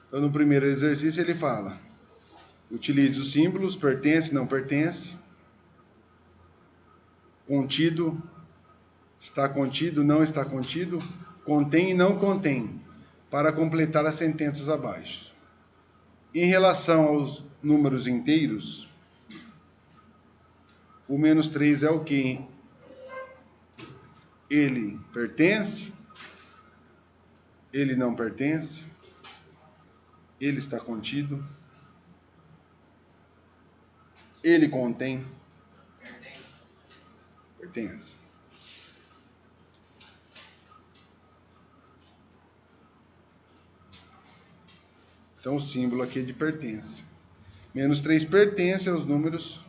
Então, no primeiro exercício, ele fala: utilize os símbolos pertence, não pertence, contido, está contido, não está contido, contém e não contém, para completar as sentenças abaixo. Em relação aos números inteiros, o -3 é o que? Ele pertence, ele não pertence, ele está contido, ele contém, pertence. Então o símbolo aqui é de pertence. -3 pertence aos números.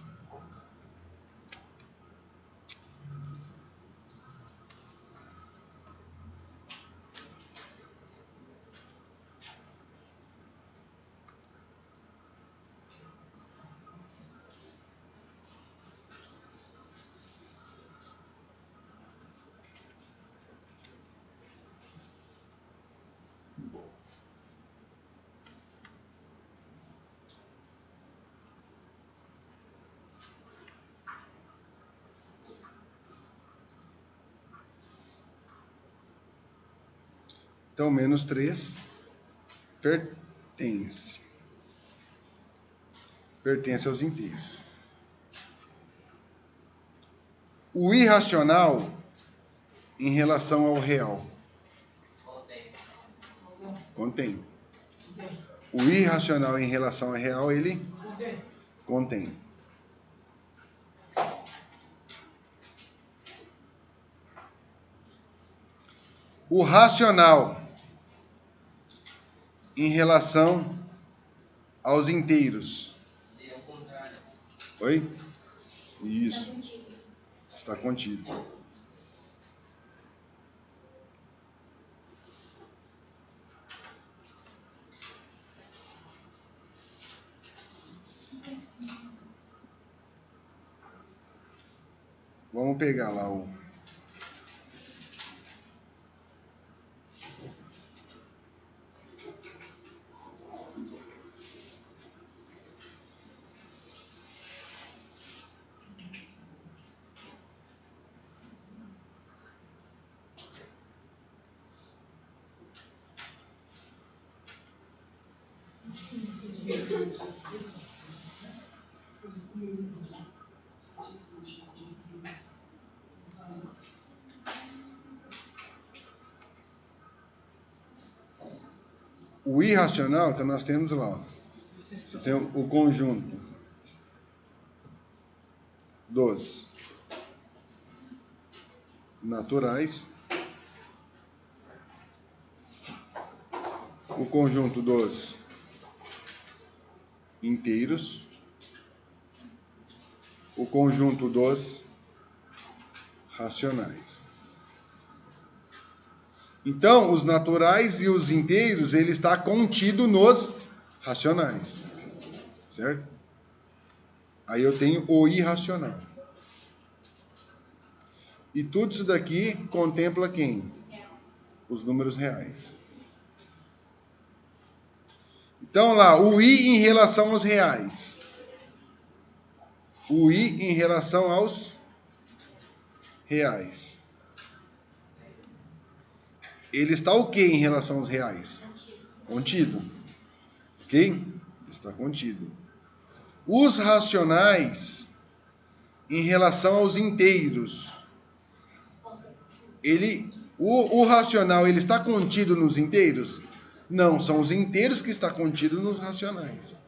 Então, -3 pertence. Pertence aos inteiros. O irracional em relação ao real. Contém. O irracional em relação ao real, ele contém. O racional em relação aos inteiros. Oi? Isso. Está contido. Vamos pegar lá o... O irracional, então nós temos lá, tem o conjunto dos naturais, o conjunto dos inteiros, o conjunto dos racionais. Então, os naturais e os inteiros, ele está contido nos racionais, certo? Aí eu tenho o irracional. E tudo isso daqui contempla quem? Os números reais. Então lá, o i em relação aos reais. O i em relação aos reais. Ele está o que em relação aos reais? Contido. Ok? Está contido. Os racionais em relação aos inteiros. O racional, ele está contido nos inteiros? Não, são os inteiros que está contido nos racionais.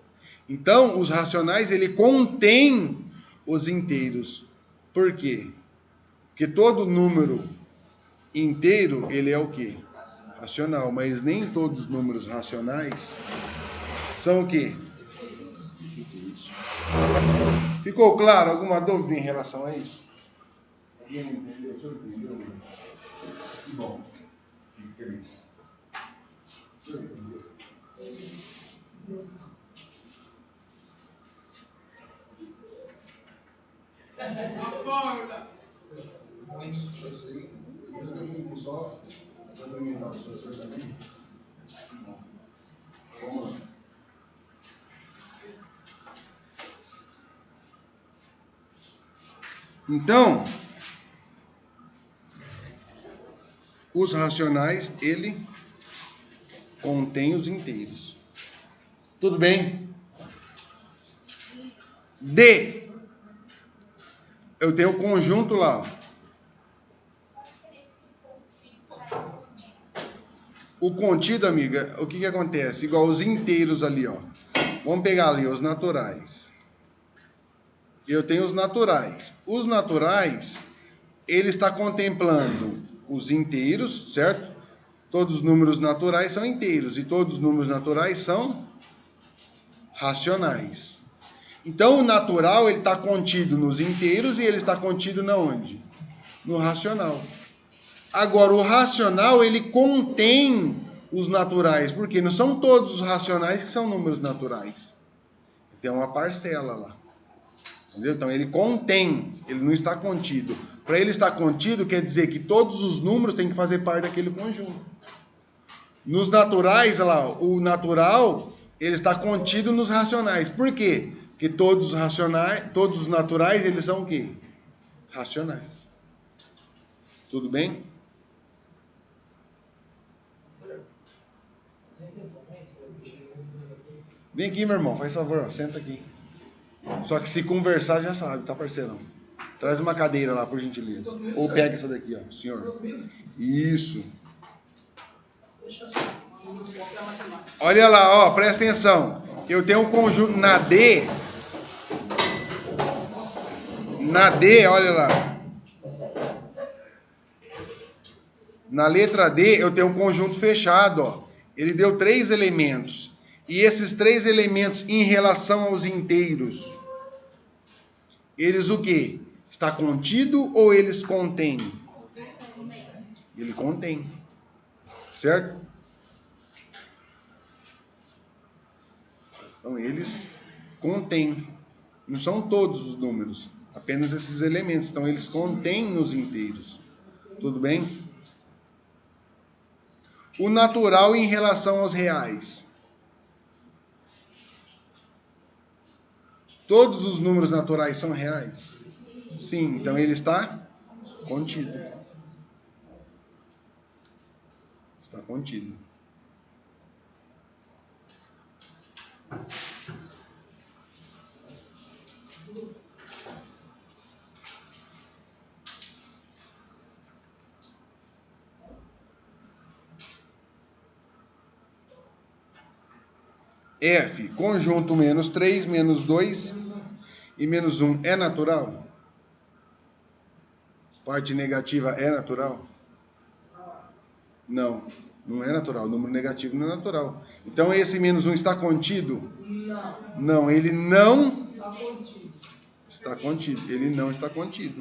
Então, os racionais, ele contém os inteiros. Por quê? Porque todo número inteiro, ele é o quê? Racional. Mas nem todos os números racionais são o quê? Inteiros. Ficou claro? Alguma dúvida em relação a isso? Alguém não entendeu? O senhor entendeu? Que bom. Fico feliz. O senhor entendeu? No início, eu sei. Mas eu tenho só para terminar o professor também. Vamos lá. Então, os racionais, ele contém os inteiros. Tudo bem? D. Eu tenho o conjunto lá, ó. O contido, amiga, o que que acontece? Igual os inteiros ali, ó. Vamos pegar ali os naturais. Eu tenho os naturais. Os naturais, ele está contemplando os inteiros, certo? Todos os números naturais são inteiros e todos os números naturais são racionais. Então, o natural, ele está contido nos inteiros e ele está contido na onde? No racional. Agora, o racional, ele contém os naturais, porque não são todos os racionais que são números naturais. Tem uma parcela lá. Entendeu? Então, ele contém, ele não está contido. Para ele estar contido, quer dizer que todos os números têm que fazer parte daquele conjunto. Nos naturais, olha lá, o natural, ele está contido nos racionais. Por quê? Porque todos os racionais, todos os naturais, eles são o quê? Racionais. Tudo bem? Vem aqui, meu irmão, faz favor, ó, senta aqui. Só que se conversar já sabe, tá, parceirão? Traz uma cadeira lá, por gentileza. Ou pega essa daqui, ó, senhor. Isso. Olha lá, ó, presta atenção. Eu tenho um conjunto na D. Na D, olha lá. Na letra D, eu tenho um conjunto fechado, ó. Ele deu 3 elementos. E esses 3 elementos em relação aos inteiros, eles o quê? Está contido ou eles contêm? Ele contém. Certo? Então, eles contêm. Não são todos os números, apenas esses elementos. Então, eles contêm nos inteiros. Tudo bem? O natural em relação aos reais. Todos os números naturais são reais? Sim, então ele está contido. Está contido. F, conjunto menos 3, menos 2 e menos 1 é natural? Parte negativa é natural? Não, não é natural. O número negativo não é natural. Então esse menos 1 está contido? Não. Não, ele não está contido. Ele não está contido.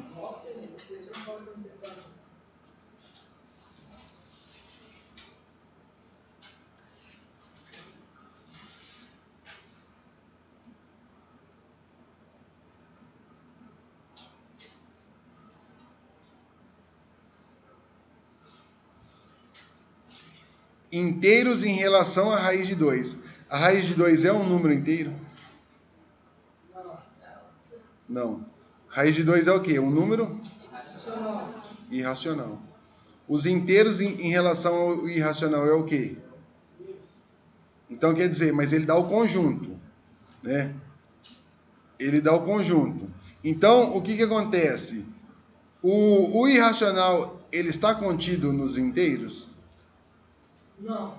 Inteiros em relação à raiz de 2. A raiz de 2 é um número inteiro? Não. Raiz de 2 é o quê? Um número? Irracional. Os inteiros em relação ao irracional é o quê? Então quer dizer, mas ele dá o conjunto, né? Ele dá o conjunto. Então, o que que acontece? O irracional, ele está contido nos inteiros? Não.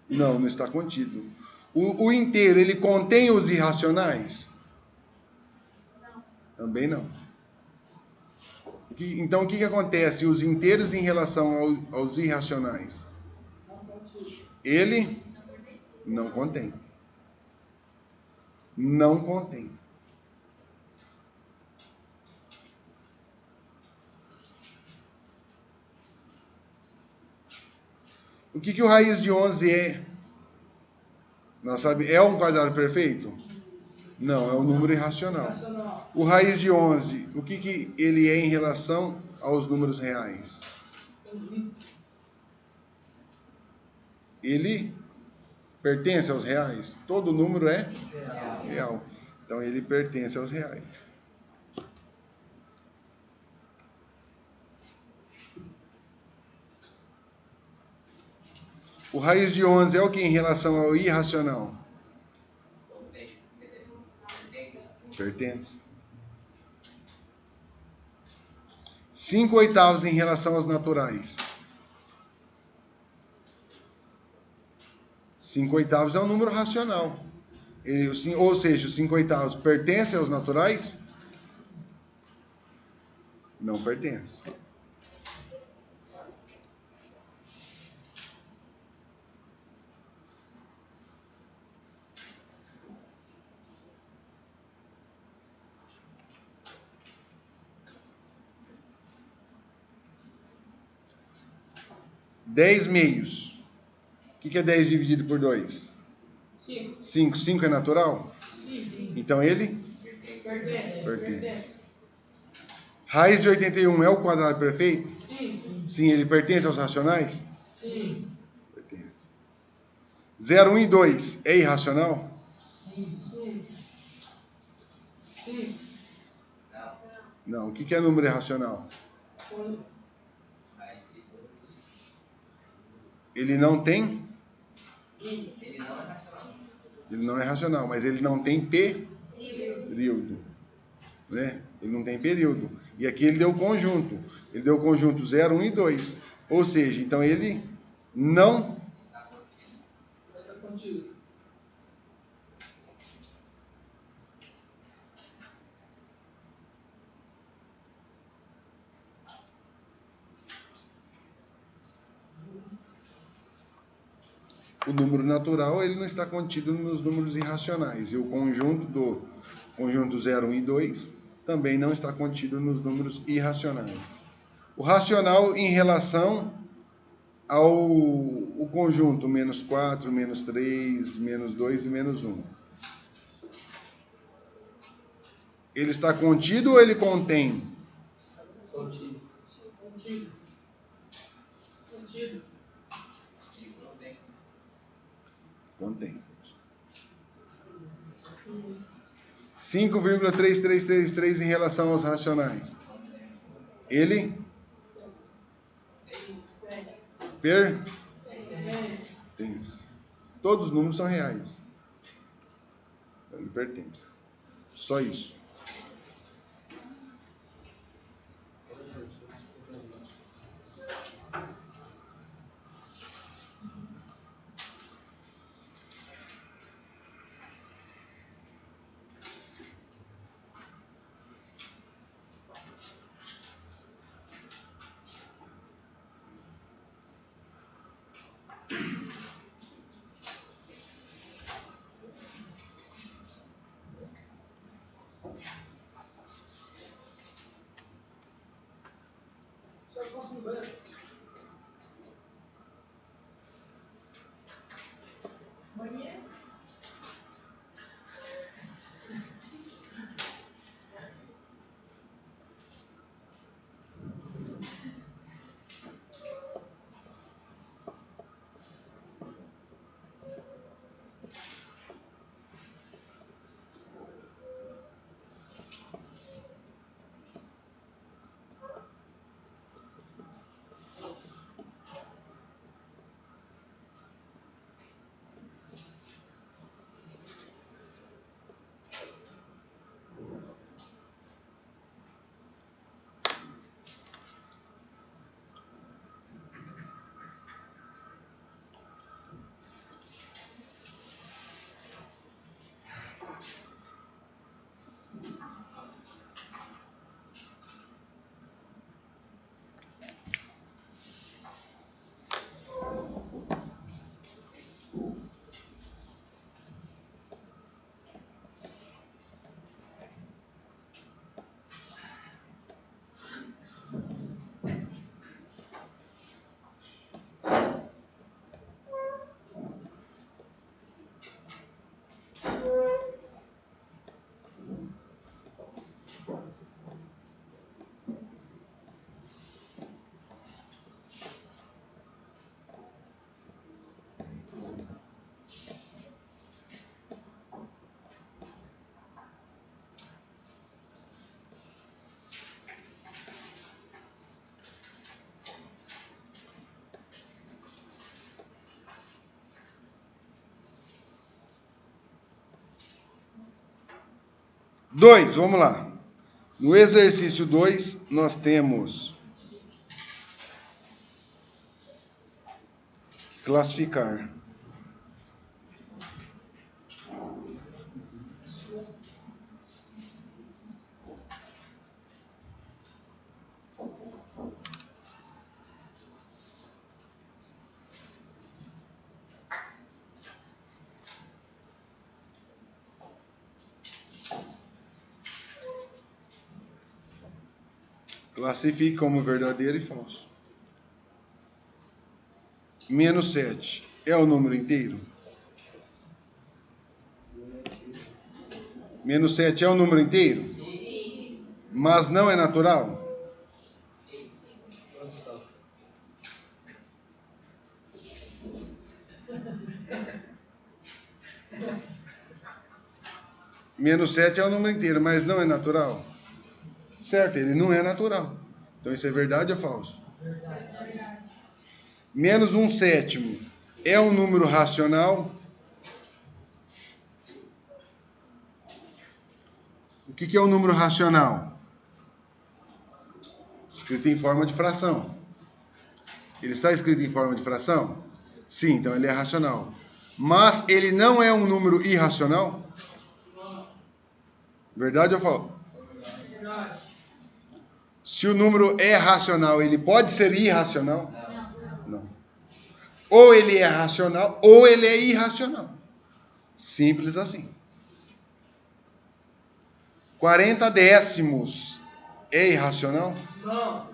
Não, não está contido. O inteiro, ele contém os irracionais? Não. Também não. Então, o que que acontece? Os inteiros em relação aos irracionais? Ele não contém. Não contém. O que que o raiz de 11 é? Nós sabe, é um quadrado perfeito? Não, é um número irracional. O raiz de 11, o que que ele é em relação aos números reais? Ele pertence aos reais? Todo número é real. Então ele pertence aos reais. O raiz de 11 é o que em relação ao irracional? Pertence. 5 oitavos em relação aos naturais. 5 oitavos é um número racional. Ou seja, os 5 oitavos pertencem aos naturais? Não pertence. Dez meios. O que é 10 dividido por 2? 5. 5. 5 é natural? Sim. Então ele? Pertence. Raiz de 81 é o quadrado perfeito? Sim. Sim, ele pertence aos racionais? Sim. Pertence. 0, 1 e 2 é irracional? Sim. Sim. Não. O que é número irracional? Ele não tem? Ele não é racional, mas ele não tem período. Né? Ele não tem período. E aqui ele deu conjunto. Ele deu conjunto 0, 1 e 2. Ou seja, então ele não está contido. O número natural ele não está contido nos números irracionais. E o conjunto do conjunto 0, 1 e 2 também não está contido nos números irracionais. O racional em relação ao o conjunto menos 4, menos 3, menos 2 e menos 1. Ele está contido ou ele contém? Contido. Contido. Contido. Contém. 5,3333 em relação aos racionais. Ele pertence. Todos os números são reais. Ele pertence. Só isso. Só posso no banheiro. Banheiro? 2, vamos lá. No exercício 2, nós temos classificar. Classifique como verdadeiro e falso. Menos 7 é o número inteiro? Menos 7 é o número inteiro? Mas não é natural? Menos 7 é o número inteiro, mas não é natural? Certo, ele não é natural. Então isso é verdade ou falso? Menos 1/7 é um número racional? O que é um número racional? Escrito em forma de fração. Ele está escrito em forma de fração? Sim, então ele é racional. Mas ele não é um número irracional? Verdade ou falso? Se o número é racional, ele pode ser irracional? Não. Ou ele é racional, ou ele é irracional. Simples assim. 40 décimos é irracional? Não.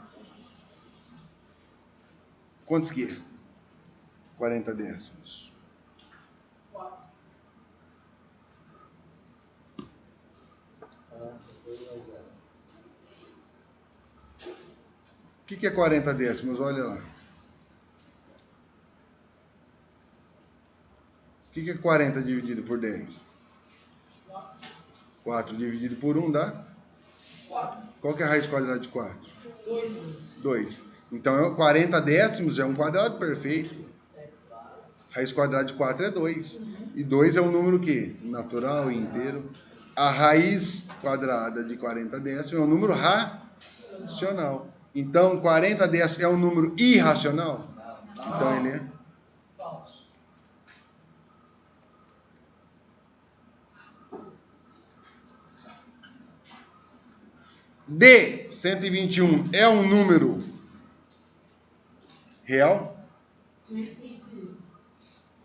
Quantos que é? 40 décimos. 4. O que é 40 décimos? Olha lá. O que é 40 dividido por 10? 4 dividido por 1 dá? 4. Qual que é a raiz quadrada de 4? 2. 2. Então, 40 décimos é um quadrado perfeito. Raiz quadrada de 4 é 2. E 2 é um número que? Natural e inteiro. A raiz quadrada de 40 décimos é um número racional. Então, 40 décimos é um número irracional? Então, ele é Falso. D, 121, é um número real? Sim.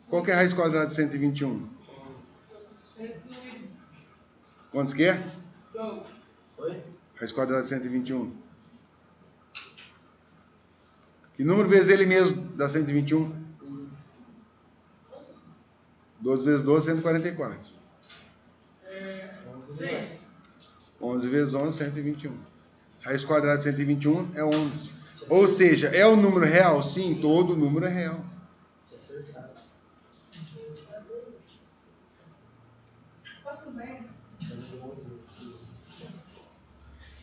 Qual que é a raiz quadrada de 121? 102. Quantos que é? Oi? Raiz quadrada de 121. Que número vezes ele mesmo dá 121? 12 vezes 12, 144. 6. 11 vezes 11, 121. Raiz quadrada de 121 é 11. Ou seja, é um número real? Sim, todo número é real.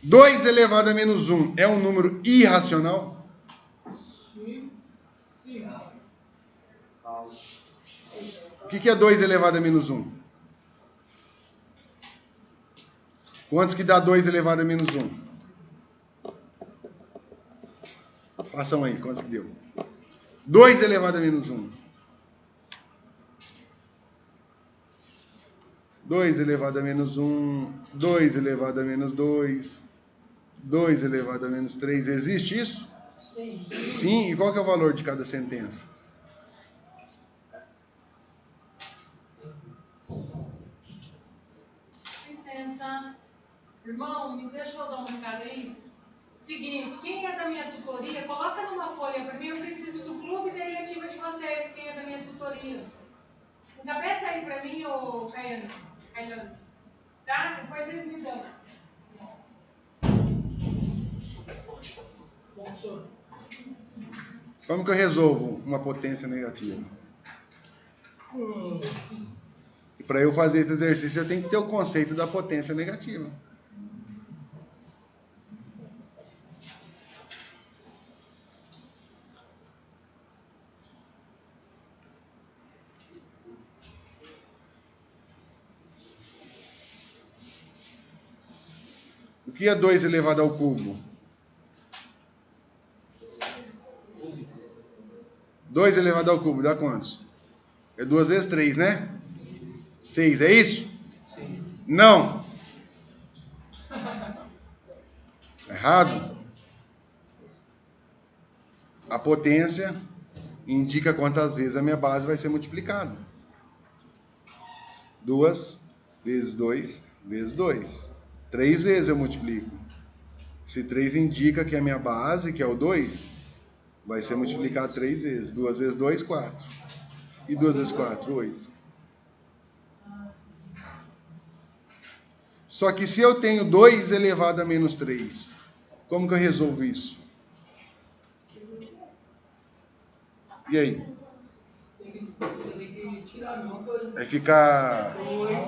2 elevado a menos 1 é um número irracional? Sim. O que é 2 elevado a menos 1? Quantos que dá 2 elevado a menos 1? Façam aí, quantos que deu? 2 elevado a menos 1. 2 elevado a menos 1. 2 elevado a menos 2. 2 elevado a menos 3. Existe isso? Sim. Sim. E qual que é o valor de cada sentença? Licença. Irmão, me deixa eu dar um recado aí. Seguinte, quem é da minha tutoria, coloca numa folha para mim, eu preciso do clube da eletiva de vocês, quem é da minha tutoria. Encabeça aí para mim, ô Caiano. Tá? Depois vocês me dão. Como que eu resolvo uma potência negativa? E para eu fazer esse exercício, eu tenho que ter o conceito da potência negativa. que é 2 elevado ao cubo? 2 elevado ao cubo dá quantos? É 2 vezes 3, né? 6, é isso? Sim. Não. Errado. A potência indica quantas vezes a minha base vai ser multiplicada. 2 vezes 2 vezes 2. 3 vezes eu multiplico. Se 3 indica que a minha base, que é o 2, vai ser multiplicado 3 vezes. 2 vezes 2, 4. E 2 vezes 4, 8. Só que se eu tenho 2 elevado a menos 3, como que eu resolvo isso? E aí? Você tem que tirar a mesma coisa. Vai ficar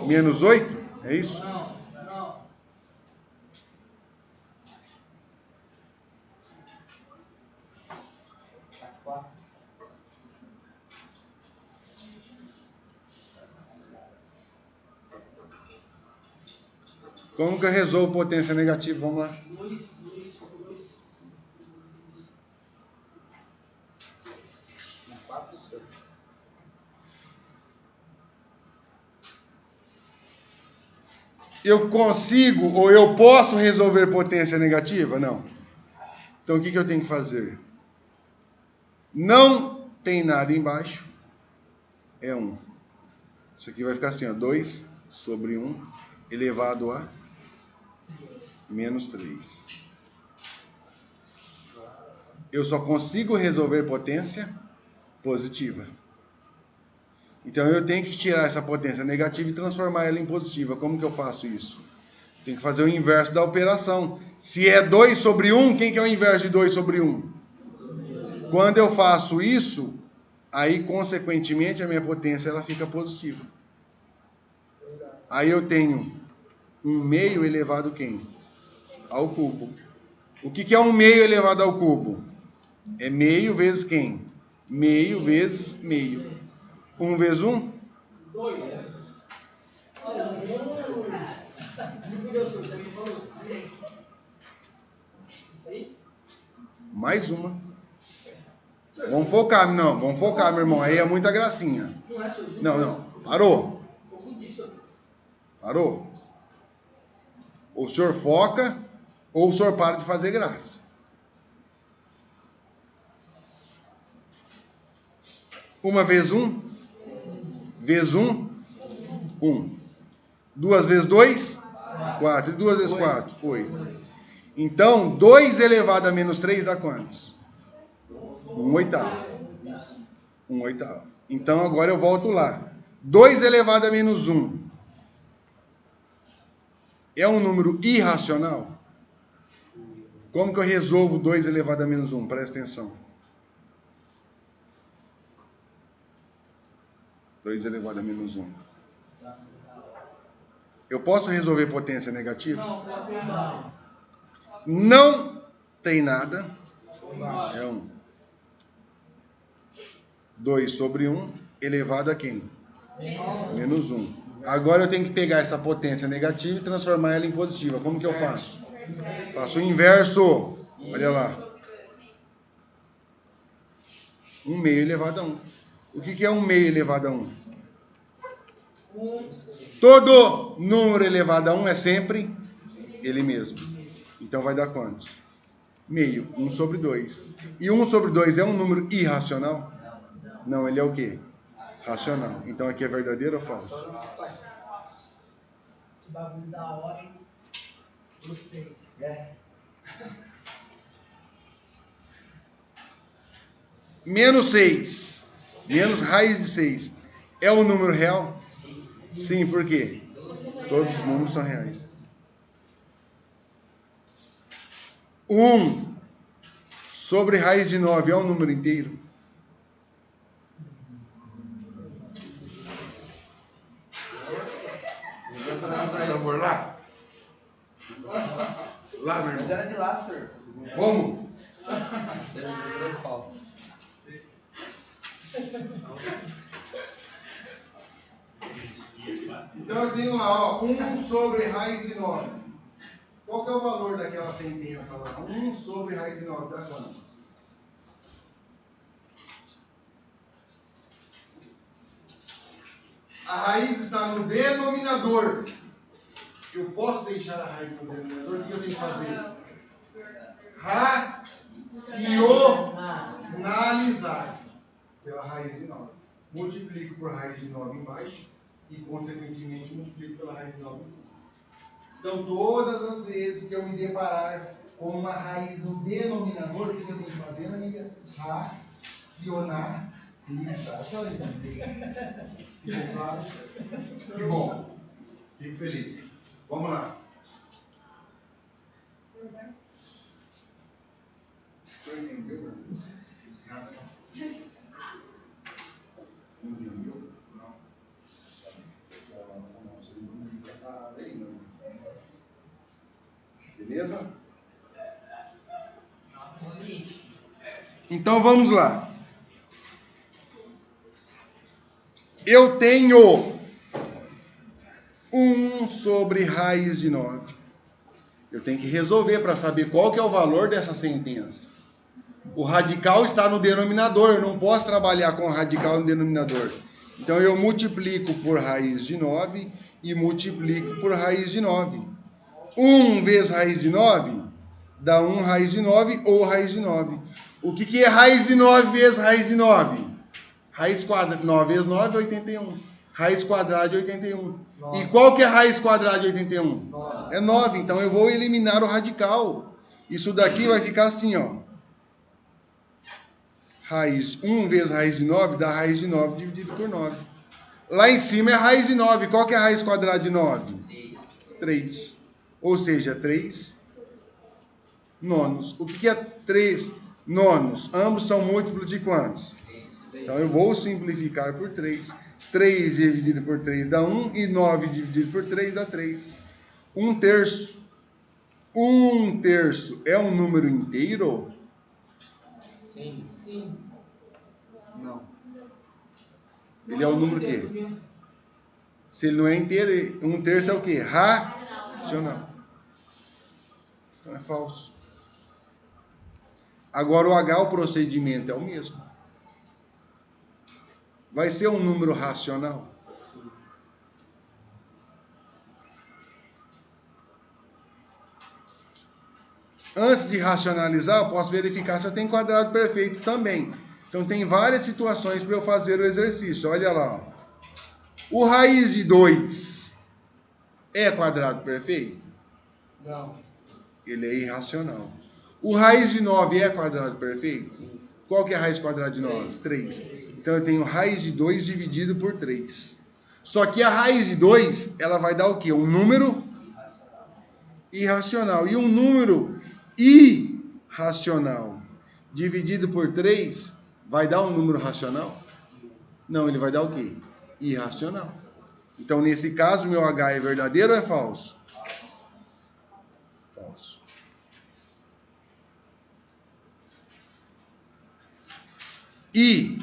menos 8? É isso? Não, não. Como que eu resolvo potência negativa? Vamos lá. 2. Eu consigo ou eu posso resolver potência negativa? Não. Então o que eu tenho que fazer? Não tem nada embaixo. É 1. Isso aqui vai ficar assim, ó. 2 sobre 1 elevado a menos 3. Eu só consigo resolver potência positiva. Então eu tenho que tirar essa potência negativa e transformar ela em positiva. Como que eu faço isso? Tem que fazer o inverso da operação. Se é 2 sobre 1, quem que é o inverso de 2 sobre 1? Quando eu faço isso, aí consequentemente a minha potência ela fica positiva. Aí eu tenho 1 meio elevado a quem? Ao cubo. O que é 1 meio elevado ao cubo? É meio vezes quem? Meio vezes meio. 1 vezes 1? 2. Não deu, senhor, também falou. Isso aí? Mais uma. Vamos focar, não. Vamos focar, meu irmão. Aí é muita gracinha. Não é, senhor? Não. Parou. Confundi, senhor. Parou. Ou o senhor foca, ou o senhor para de fazer graça. Uma vezes 1? Vezes 1? 1. 2 vezes 2? 4. E 2 vezes 4? 8. Então, 2 elevado a menos 3 dá quantos? 1 oitavo. 1 oitavo. Então, agora eu volto lá. 2 elevado a menos 1 é um número irracional? Como que eu resolvo 2 elevado a menos 1? Presta atenção. 2 elevado a menos 1. Eu posso resolver potência negativa? Não, pode embaixo. Não tem nada. É 1. 2 sobre 1 elevado a quem? Menos 1. Agora eu tenho que pegar essa potência negativa e transformar ela em positiva. Como que eu faço? Faço o inverso. Olha lá. 1 meio elevado a 1. O que é 1 meio elevado a 1? Todo número elevado a 1 é sempre ele mesmo. Então vai dar quantos? Meio. 1 sobre 2. E 1 sobre 2 é um número irracional? Não, ele é o quê? Racional. Então aqui é verdadeiro ou falso? Que bagulho da hora, hein? Gostei. Menos 6. Menos raiz de 6. É um número real? Sim, por quê? Todos os números são reais. 1 sobre raiz de 9 é um número inteiro? Sabor lá? Lá, meu Mas irmão. era de lá, senhor. Como? Você é falso. Então eu tenho lá, ó, 1 sobre raiz de 9. Qual que é o valor daquela sentença lá? 1 sobre raiz de 9 dá quanto? A raiz está no denominador. Eu posso deixar a raiz no denominador? O que eu tenho que fazer? Racionalizar pela raiz de 9. Multiplico por raiz de 9 embaixo e, consequentemente, multiplico pela raiz de 9 em cima. Então, todas as vezes que eu me deparar com uma raiz no denominador, o que eu tenho que fazer, amiga? Racionalizar. Ficou claro? Que bom. Fico feliz. Vamos lá. O senhor entendeu? Não entendeu? Não. Você não precisa parar aí, não. Beleza? Então vamos lá. Eu tenho 1 sobre raiz de 9. Eu tenho que resolver para saber qual que é o valor dessa sentença. O radical está no denominador, eu não posso trabalhar com o radical no denominador. Então eu multiplico por raiz de 9 e multiplico por raiz de 9. 1 vezes raiz de 9 dá 1 raiz de 9 ou raiz de 9. O que é raiz de 9 vezes raiz de 9? Raiz quadrada, 9 vezes 9 é 81. Raiz quadrada de 81. 9. E qual que é a raiz quadrada de 81? 9. É 9. Então eu vou eliminar o radical. Isso daqui vai ficar assim, ó. Raiz 1 vezes raiz de 9 dá raiz de 9 dividido por 9. Lá em cima é raiz de 9. Qual que é a raiz quadrada de 9? 3. Ou seja, 3 nonos. O que é 3 nonos? Ambos são múltiplos de quantos? Então eu vou simplificar por 3. 3 dividido por 3 dá 1 e 9 dividido por 3 dá 3. 1 terço. 1 terço é um número inteiro? Sim. Sim. Não. Ele é um número quê? Se ele não é inteiro, 1 terço é o quê? Racional. Então é falso. Agora o H, o procedimento é o mesmo. Vai ser um número racional? Antes de racionalizar, eu posso verificar se eu tenho quadrado perfeito também. Então tem várias situações para eu fazer o exercício. Olha lá. Ó. O raiz de 2 é quadrado perfeito? Não. Ele é irracional. O raiz de 9 é quadrado perfeito? Sim. Qual que é a raiz quadrada de 9? 3. Então eu tenho raiz de 2 dividido por 3. Só que a raiz de 2, ela vai dar o quê? Um número irracional. E um número irracional dividido por 3 vai dar um número racional? Não, ele vai dar o quê? Irracional. Então, nesse caso, meu H é verdadeiro ou é falso? Falso. E,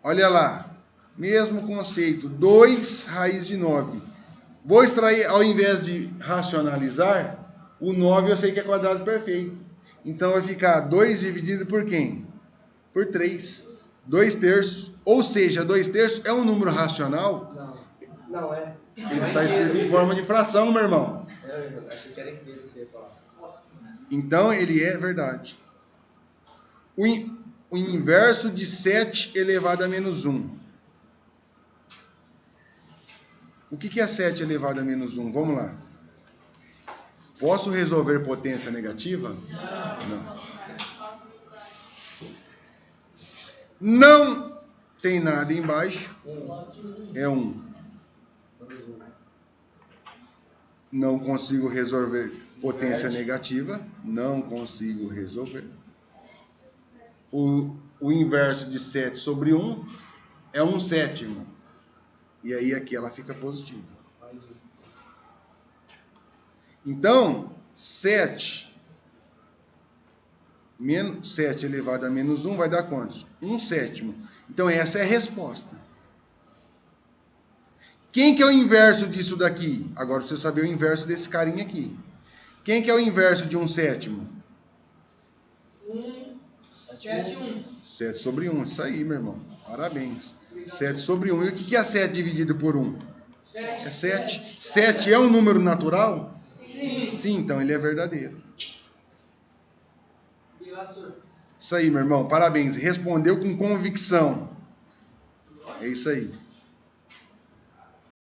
olha lá, mesmo conceito, 2 raiz de 9. Vou extrair, ao invés de racionalizar, o 9 eu sei que é quadrado perfeito. Então vai ficar 2 dividido por quem? Por 3. 2 terços. Ou seja, 2 terços é um número racional? Não. Não é. Ele está escrito em forma de fração, meu irmão. Eu achei que era inteiro você ia falar. Então ele é verdade. O inverso de 7 elevado a menos 1. O que é 7 elevado a menos 1? Vamos lá. Posso resolver potência negativa? Não. Não tem nada embaixo. É 1. Não consigo resolver potência negativa. Não consigo resolver. O inverso de 7 sobre 1 é 1/7. E aí aqui ela fica positiva. Então, 7 elevado a menos 1 vai dar quantos? 1/7. Então essa é a resposta. Quem que é o inverso disso daqui? Agora precisa saber o inverso desse carinha aqui. Quem que é o inverso de 1/7? 7, 1. 7 sobre 1, isso aí, meu irmão. Parabéns. 7 sobre 1. E o que é 7 dividido por 1? 7. É 7. 7 é um número natural? Sim. Sim, então ele é verdadeiro. Obrigado, senhor. Isso aí, meu irmão. Parabéns. Respondeu com convicção. É isso aí.